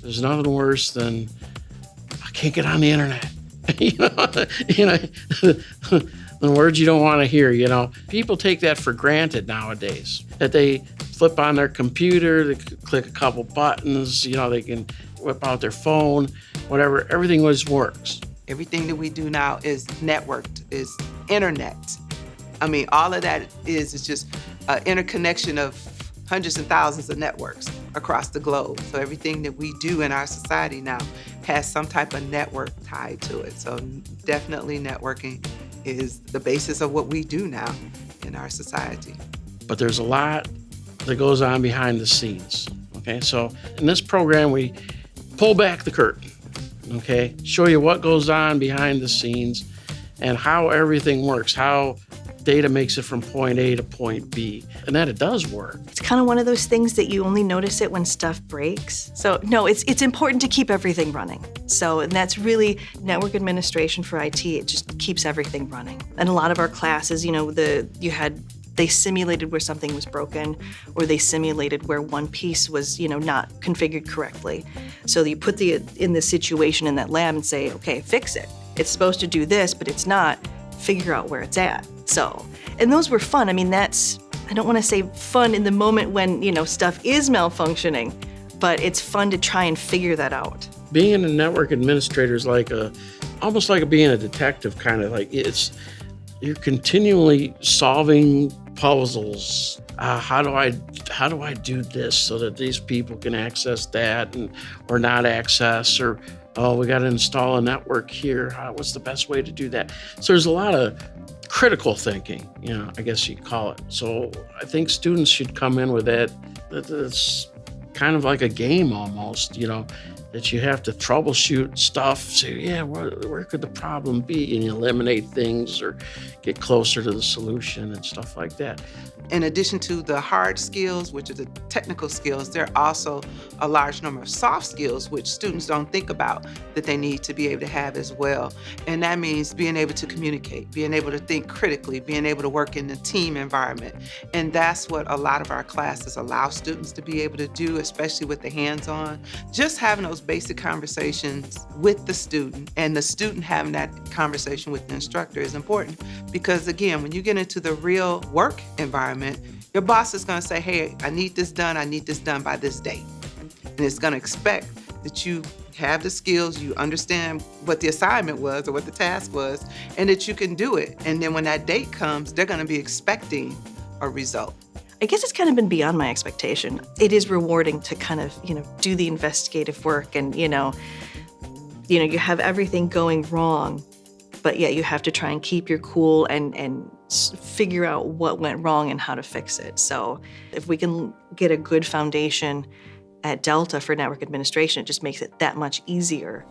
There's nothing worse than I can't get on the internet. you know, the words you don't want to hear. People take that for granted nowadays. That they flip on their computer, they click a couple buttons. They can whip out their phone, whatever. Everything always works. Everything that we do now is networked, is internet. I mean, all of that is just an interconnection of hundreds and thousands of networks across the globe. So everything that we do in our society now has some type of network tied to it. So definitely networking is the basis of what we do now in our society. But there's a lot that goes on behind the scenes, okay? So in this program, we pull back the curtain, okay? Show you what goes on behind the scenes and how everything works, how data makes it from point A to point B, and that it does work. It's kind of one of those things that you only notice it when stuff breaks. So no, it's important to keep everything running. And that's really network administration for IT. It just keeps everything running. And a lot of our classes, they simulated where something was broken, or they simulated where one piece was, not configured correctly. So you put in the situation in that lab and say, okay, fix it. It's supposed to do this, but it's not. Figure out where it's at. And those were fun. I mean, I don't want to say fun in the moment when, stuff is malfunctioning, but it's fun to try and figure that out. Being a network administrator is almost like being a detective, kind of like you're continually solving puzzles. How do I do this so that these people can access that or not access, or we got to install a network here. What's the best way to do that? So there's a lot of critical thinking, I guess you'd call it. So I think students should come in with that. It's kind of like a game almost, that you have to troubleshoot stuff. Say, where could the problem be? And you eliminate things or get closer to the solution and stuff like that. In addition to the hard skills, which are the technical skills, there are also a large number of soft skills, which students don't think about, that they need to be able to have as well. And that means being able to communicate, being able to think critically, being able to work in a team environment. And that's what a lot of our classes allow students to be able to do, especially with the hands-on. Just having those basic conversations with the student, and the student having that conversation with the instructor is important, because again, when you get into the real work environment, your boss is going to say, hey, I need this done by this date. And it's going to expect that you have the skills, you understand what the assignment was or what the task was, and that you can do it. And then when that date comes, they're going to be expecting a result. I guess it's kind of been beyond my expectation. It is rewarding to kind of, do the investigative work and, you have everything going wrong, but yeah, you have to try and keep your cool and figure out what went wrong and how to fix it. So if we can get a good foundation at Delta for network administration, it just makes it that much easier.